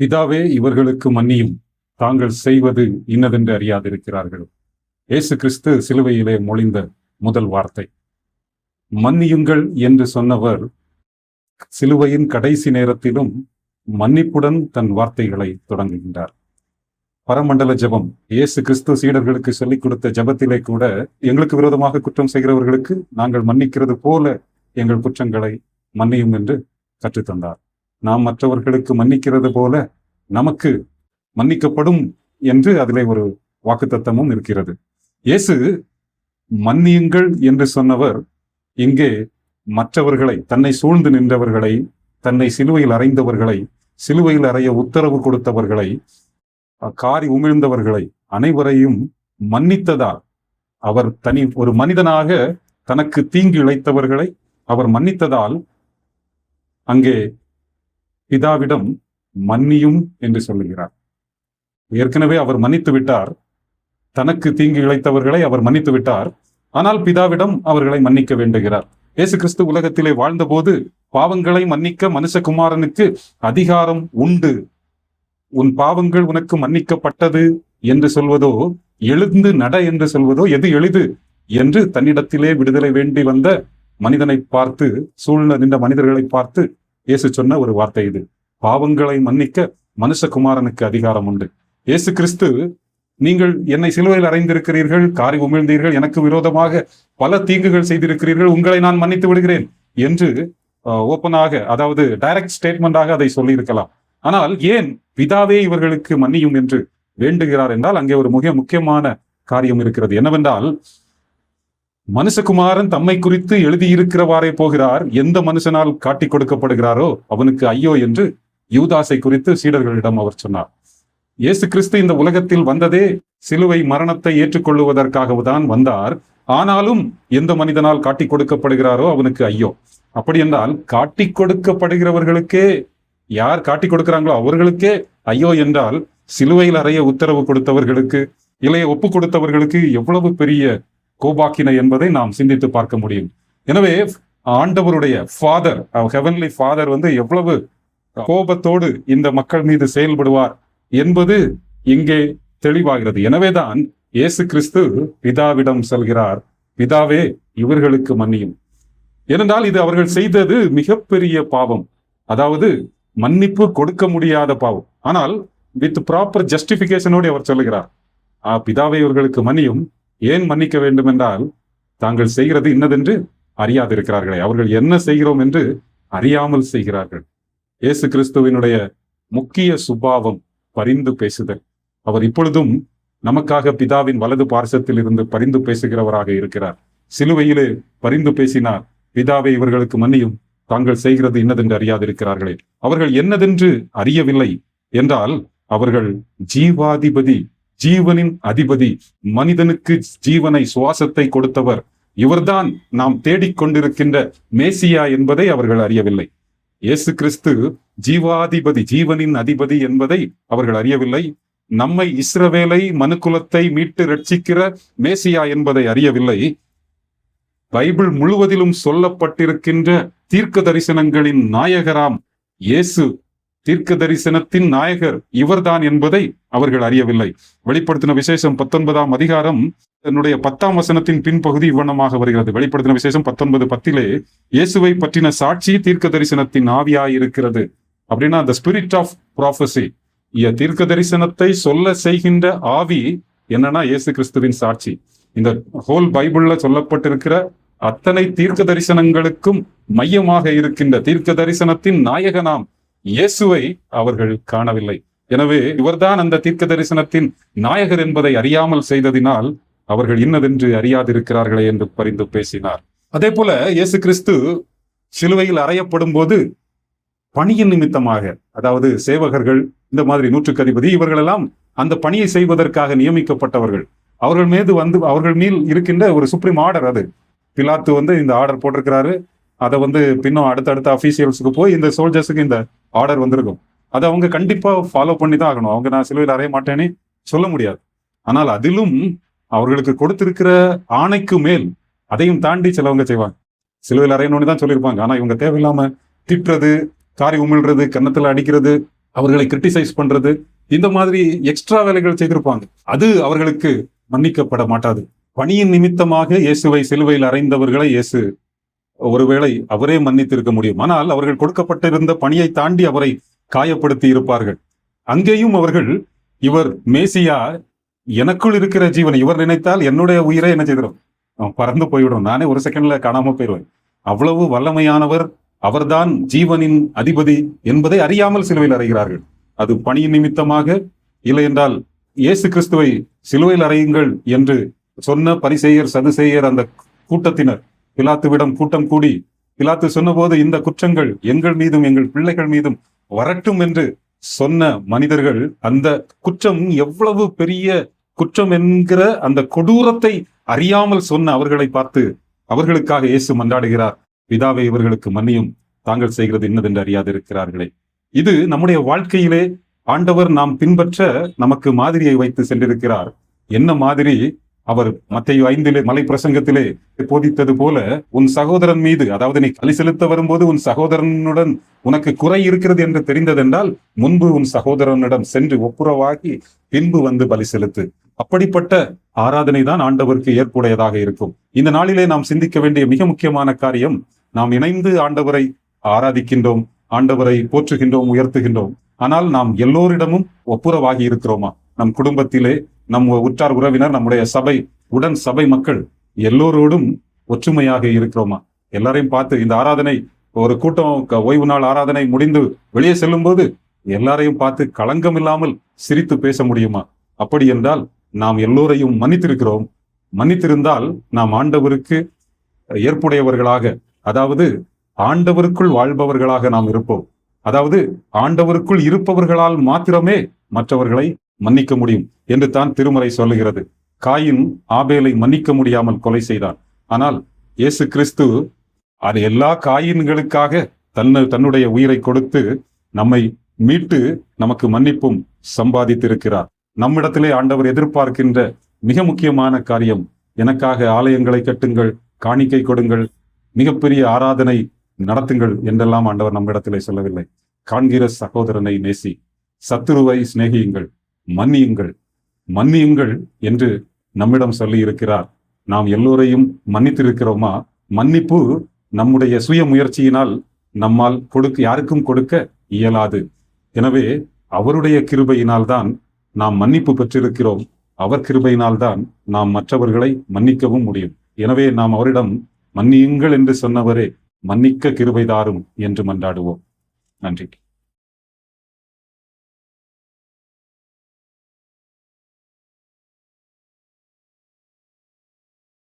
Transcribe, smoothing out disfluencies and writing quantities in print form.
பிதாவே இவர்களுக்கு மன்னியும், தாங்கள் செய்வது இன்னதென்று அறியாதிருக்கிறார்கள். இயேசு கிறிஸ்து சிலுவையிலே மொழிந்த முதல் வார்த்தை. மன்னியுங்கள் என்று சொன்னவர் சிலுவையின் கடைசி நேரத்திலும் மன்னிப்புடன் தன் வார்த்தைகளை தொடங்குகின்றார். பரமண்டல ஜெபம் இயேசு கிறிஸ்து சீடர்களுக்கு சொல்லிக் கொடுத்த ஜெபத்திலே கூட, எங்களுக்கு விரோதமாக குற்றம் செய்கிறவர்களுக்கு நாங்கள் மன்னிக்கிறது போல எங்கள் குற்றங்களை மன்னியும் என்று கற்றுத்தந்தார். நாம் மற்றவர்களுக்கு மன்னிக்கிறது போல நமக்கு மன்னிக்கப்படும் என்று அதிலே ஒரு வாக்குத்தத்தமும் இருக்கிறது. இயேசு மன்னியுங்கள் என்று சொன்னவர் இங்கே மற்றவர்களை, தன்னை சூழ்ந்து நின்றவர்களை, தன்னை சிலுவையில் அறைந்தவர்களை, சிலுவையில் அறைய உத்தரவு கொடுத்தவர்களை, காரி உமிழ்ந்தவர்களை அனைவரையும் மன்னித்ததால், அவர் தனி ஒரு மனிதனாக தனக்கு தீங்கு இழைத்தவர்களை அவர் மன்னித்ததால் அங்கே பிதாவிடம் மன்னியும் என்று சொல்லுகிறார். ஏற்கனவே அவர் மன்னித்து விட்டார், தனக்கு தீங்கு இழைத்தவர்களை அவர் மன்னித்து விட்டார். ஆனால் பிதாவிடம் அவர்களை மன்னிக்க வேண்டுகிறார். இயேசு கிறிஸ்து உலகத்திலே வாழ்ந்தபோது பாவங்களை மன்னிக்க மனுஷகுமாரனுக்கு அதிகாரம் உண்டு, உன் பாவங்கள் உனக்கு மன்னிக்கப்பட்டது என்று சொல்வதோ, எழுந்து நட என்று சொல்வதோ எது எளிது என்று தன்னிடத்திலே விடுதலை வேண்டி வந்த மனிதனை பார்த்து, சூழ்நிலை நின்ற மனிதர்களை பார்த்து இயேசு சொன்ன ஒரு வார்த்தை இது. பாவங்களை மன்னிக்க மனுஷகுமாரனுக்கு அதிகாரம் உண்டு. இயேசு கிறிஸ்து, நீங்கள் என்னை சிலுவையில் அறைந்திருக்கிறீர்கள், காரி உமிழ்ந்தீர்கள், எனக்கு விரோதமாக பல தீங்குகள் செய்திருக்கிறீர்கள், உங்களை நான் மன்னித்து விடுகிறேன் என்று ஓப்பனாக, அதாவது டைரக்ட் ஸ்டேட்மெண்டாக அதை சொல்லி இருக்கலாம். ஆனால் ஏன் பிதாவே இவர்களுக்கு மன்னியும் என்று வேண்டுகிறார் என்றால், அங்கே ஒரு மிக முக்கியமான காரியம் இருக்கிறது. என்னவென்றால், மனுஷகுமாரன் தம்மை குறித்து எழுதியிருக்கிறவாறே போகிறார், எந்த மனுஷனால் காட்டி கொடுக்கப்படுகிறாரோ அவனுக்கு ஐயோ என்று யூதாசை குறித்து சீடர்களிடம் அவர் சொன்னார். இயேசு கிறிஸ்து இந்த உலகத்தில் வந்ததே சிலுவை மரணத்தை ஏற்றுக்கொள்ளுவதற்காகத்தான் வந்தார். ஆனாலும் எந்த மனிதனால் காட்டி கொடுக்கப்படுகிறாரோ அவனுக்கு ஐயோ. அப்படி என்றால் காட்டி கொடுக்கப்படுகிறவர்களுக்கே, யார் காட்டி கொடுக்கிறாங்களோ அவர்களுக்கே ஐயோ என்றால், சிலுவையில் அறைய உத்தரவு கொடுத்தவர்களுக்கு, இளைய ஒப்பு கொடுத்தவர்களுக்கு எவ்வளவு பெரிய கோபாக்கினை என்பதை நாம் சிந்தித்து பார்க்க முடியும். எனவே ஆண்டவருடைய ஃபாதர், ஹெவன்லி ஃபாதர் எவ்வளவு கோபத்தோடு இந்த மக்கள் மீது செயல்படுவார் என்பது இங்கே தெளிவாகிறது. எனவேதான் இயேசு கிறிஸ்து பிதாவிடம் சொல்கிறார், பிதாவே இவர்களுக்கு மன்னியும். ஏனென்றால் இது அவர்கள் செய்தது மிகப்பெரிய பாவம், அதாவது மன்னிப்பு கொடுக்க முடியாத பாவம். ஆனால் வித் ப்ராப்பர் ஜஸ்டிபிகேஷனோடு அவர் சொல்லுகிறார், பிதாவே இவர்களுக்கு மன்னியும். ஏன் மன்னிக்க வேண்டும் என்றால், தாங்கள் செய்கிறது இன்னதென்று அறியாதிருக்கிறார்களே, அவர்கள் என்ன செய்கிறோம் என்று அறியாமல் செய்கிறார்கள். இயேசு கிறிஸ்துவினுடைய முக்கிய சுபாவம் பரிந்து பேசுதல். அவர் இப்பொழுதும் நமக்காக பிதாவின் வலது பார்சத்தில் இருந்து பரிந்து பேசுகிறவராக இருக்கிறார். சிலுவையிலே பரிந்து பேசினார், பிதாவே இவர்களுக்கு மன்னியும், தாங்கள் செய்கிறது இன்னதென்று அறியாதிருக்கிறார்களே. அவர்கள் என்னதென்று அறியவில்லை என்றால், அவர்கள் ஜீவாதிபதி, ஜீவனின் அதிபதி, மனிதனுக்கு ஜீவனை, சுவாசத்தை கொடுத்தவர், இவர்தான் நாம் தேடிக்கொண்டிருக்கின்ற மேசியா என்பதை அவர்கள் அறியவில்லை. இயேசு கிறிஸ்து ஜீவாதிபதி, ஜீவனின் அதிபதி என்பதை அவர்கள் அறியவில்லை. நம்மை, இஸ்ரவேலை, மனுக்குலத்தை மீட்டு ரட்சிக்கிற மேசியா என்பதை அறியவில்லை. பைபிள் முழுவதிலும் சொல்லப்பட்டிருக்கின்ற தீர்க்க தரிசனங்களின் நாயகராம் இயேசு, தீர்க்க தரிசனத்தின் நாயகர் இவர்தான் என்பதை அவர்கள் அறியவில்லை. வெளிப்படுத்தின விசேஷம் 19ஆம் அதிகாரம் என்னுடைய 10ஆம் வசனத்தின் பின்பகுதி இவ்வண்ணமாக வருகிறது. வெளிப்படுத்தின விசேஷம் 19:10 இயேசுவை பற்றின சாட்சி தீர்க்க தரிசனத்தின் ஆவியாயிருக்கிறது. அப்படின்னா the spirit of prophecy, தீர்க்க தரிசனத்தை சொல்ல செய்கின்ற ஆவி என்னன்னா இயேசு கிறிஸ்துவின் சாட்சி. இந்த ஹோல் பைபிள்ல சொல்லப்பட்டிருக்கிற அத்தனை தீர்க்க தரிசனங்களுக்கும் மையமாக இருக்கின்ற தீர்க்க தரிசனத்தின் நாயகனாம் இயேசுவை அவர்கள் காணவில்லை. எனவே இவர்தான் அந்த தீர்க்க தரிசனத்தின் நாயகர் என்பதை அறியாமல் செய்ததினால் அவர்கள் இன்னதென்று அறியாதிருக்கிறார்களே என்று பரிந்து பேசினார். அதே போல இயேசு கிறிஸ்து சிலுவையில் அறையப்படும் போது பணியின் நிமித்தமாக, அதாவது சேவகர்கள், இந்த மாதிரி நூற்றுக்கு அதிபதி, இவர்களெல்லாம் அந்த பணியை செய்வதற்காக நியமிக்கப்பட்டவர்கள். அவர்கள் மீது அவர்கள் மேல் இருக்கின்ற ஒரு சுப்ரீம் ஆர்டர். அது பிலாத்து இந்த ஆர்டர் போட்டிருக்கிறாரு. அதை பின்னும் அடுத்தடுத்த அபிஷியல்ஸுக்கு போய் இந்த சோல்ஜர்ஸுக்கு இந்த ஆர்டர் வந்திருக்கும். அதை அவங்க கண்டிப்பா ஃபாலோ பண்ணி தான் ஆகணும். அவங்க நான் சிலுவையில் அறைய மாட்டேன்னு சொல்ல முடியாது. ஆனால் அதிலும் அவர்களுக்கு கொடுத்திருக்கிற ஆணைக்கு மேல் அதையும் தாண்டி சிலவங்க செய்வாங்க. சிலுவையில் அறையணும்னு தான் சொல்லியிருப்பாங்க. ஆனா இவங்க தேவையில்லாம திட்டுறது, காரி உமிழ்றது, கன்னத்துல அடிக்கிறது, அவர்களை கிரிட்டிசைஸ் பண்றது, இந்த மாதிரி எக்ஸ்ட்ரா வேலைகள் செய்திருப்பாங்க. அது அவர்களுக்கு மன்னிக்கப்பட மாட்டாது. பணியின் நிமித்தமாக இயேசுவை சிலுவையில் அறைந்தவர்களை இயேசு ஒருவேளை அவரே மன்னித்திருக்க முடியும். ஆனால் அவர்கள் கொடுக்கப்பட்டிருந்த பணியை தாண்டி அவரை காயப்படுத்தி இருப்பார்கள். அங்கேயும் அவர்கள், இவர் மேசியா, எனக்குள் இருக்கிற ஜீவன், இவர் நினைத்தால் என்னுடைய உயிரை என்ன செய்திடும், பறந்து போய்விடும், நானே ஒரு செகண்ட்ல காணாம போயிடுவேன், அவ்வளவு வல்லமையானவர், அவர்தான் ஜீவனின் அதிபதி என்பதை அறியாமல் சிலுவையில் அறைகிறார்கள். அது பணியின் நிமித்தமாக, இல்லை என்றால் இயேசு கிறிஸ்துவை சிலுவையில் அறையுங்கள் என்று சொன்ன பரிசேயர் சதுசேயர் அந்த கூட்டத்தினர் பிலாத்துவிடம் கூட்டம் கூடி, பிலாத்து சொன்னபோது இந்த குற்றங்கள் எங்கள் மீதும் எங்கள் பிள்ளைகள் மீதும் வரட்டும் என்று சொன்ன மனிதர்கள், அந்த குற்றம் எவ்வளவு பெரிய குற்றம் என்கிற அந்த கொடூரத்தை அறியாமல் சொன்ன அவர்களை பார்த்து அவர்களுக்காக இயேசு மன்றாடுகிறார், பிதாவை இவர்களுக்கு மன்னியும், தாங்கள் செய்கிறது இன்னதென்று அறியாது இருக்கிறார்களே. இது நம்முடைய வாழ்க்கையிலே ஆண்டவர் நாம் பின்பற்ற நமக்கு மாதிரியை வைத்து சென்றிருக்கிறார். என்ன மாதிரி? அவர் மத்தேயு 5 மலை பிரசங்கத்திலே போதித்தது போல, உன் சகோதரன் மீது, அதாவது நீ பலி செலுத்த வரும்போது உன் சகோதரனுடன் உனக்கு குறை இருக்கிறது என்று தெரிந்ததென்றால் முன்பு உன் சகோதரனிடம் சென்று ஒப்புரவாகி பின்பு வந்து பலி செலுத்து. அப்படிப்பட்ட ஆராதனை தான் ஆண்டவருக்கு ஏற்புடையதாக இருக்கும். இந்த நாளிலே நாம் சிந்திக்க வேண்டிய மிக முக்கியமான காரியம், நாம் இணைந்து ஆண்டவரை ஆராதிக்கின்றோம், ஆண்டவரை போற்றுகின்றோம், உயர்த்துகின்றோம். ஆனால் நாம் எல்லோரிடமும் ஒப்புரவாகி இருக்கிறோமா? நம் குடும்பத்திலே, நம் உற்றார் உறவினர், நம்முடைய சபை, உடன் சபை மக்கள் எல்லோரோடும் ஒற்றுமையாக இருக்கிறோமா? எல்லாரையும் பார்த்து இந்த ஆராதனை, ஒரு கூட்டம் ஓய்வு நாள் ஆராதனை முடிந்து வெளியே செல்லும் போது எல்லாரையும் பார்த்து களங்கம் இல்லாமல் சிரித்து பேச முடியுமா? அப்படி என்றால் நாம் எல்லோரையும் மன்னித்திருக்கிறோம். மன்னித்திருந்தால் நாம் ஆண்டவருக்கு ஏற்புடையவர்களாக, அதாவது ஆண்டவருக்குள் வாழ்பவர்களாக நாம் இருப்போம். அதாவது ஆண்டவருக்குள் இருப்பவர்களால் மாத்திரமே மற்றவர்களை மன்னிக்க முடியும் என்று தான் திருமறை சொல்லுகிறது. காயின் ஆபேலை மன்னிக்க முடியாமல் கொலை செய்தான். ஆனால் இயேசு கிறிஸ்து அது எல்லா காயின்களுக்காக தன்னுடைய உயிரை கொடுத்து நம்மை மீட்டு நமக்கு மன்னிப்பும் சம்பாதித்திருக்கிறார். நம்மிடத்திலே ஆண்டவர் எதிர்பார்க்கின்ற மிக முக்கியமான காரியம், எனக்காக ஆலயங்களை கட்டுங்கள், காணிக்கை கொடுங்கள், மிகப்பெரிய ஆராதனை நடத்துங்கள் என்றெல்லாம் ஆண்டவர் நம்மிடத்திலே சொல்லவில்லை. காண்கிற சகோதரனை நேசி, சத்துருவை சிநேகியுங்கள், மன்னியுங்கள், மன்னியுங்கள் என்று நம்மிடம் சொல்லி இருக்கிறார். நாம் எல்லோரையும் மன்னித்திருக்கிறோமா? மன்னிப்பு நம்முடைய சுய முயற்சியினால் நம்மால் யாருக்கும் கொடுக்க இயலாது. எனவே அவருடைய கிருபையினால்தான் நாம் மன்னிப்பு பெற்றிருக்கிறோம். அவர் கிருபையினால்தான் நாம் மற்றவர்களை மன்னிக்கவும் முடியும். எனவே நாம் அவரிடம் மன்னியுங்கள் என்று சொன்னவரே மன்னிக்க கிருபை தாரும் என்று மன்றாடுவோம். நன்றி.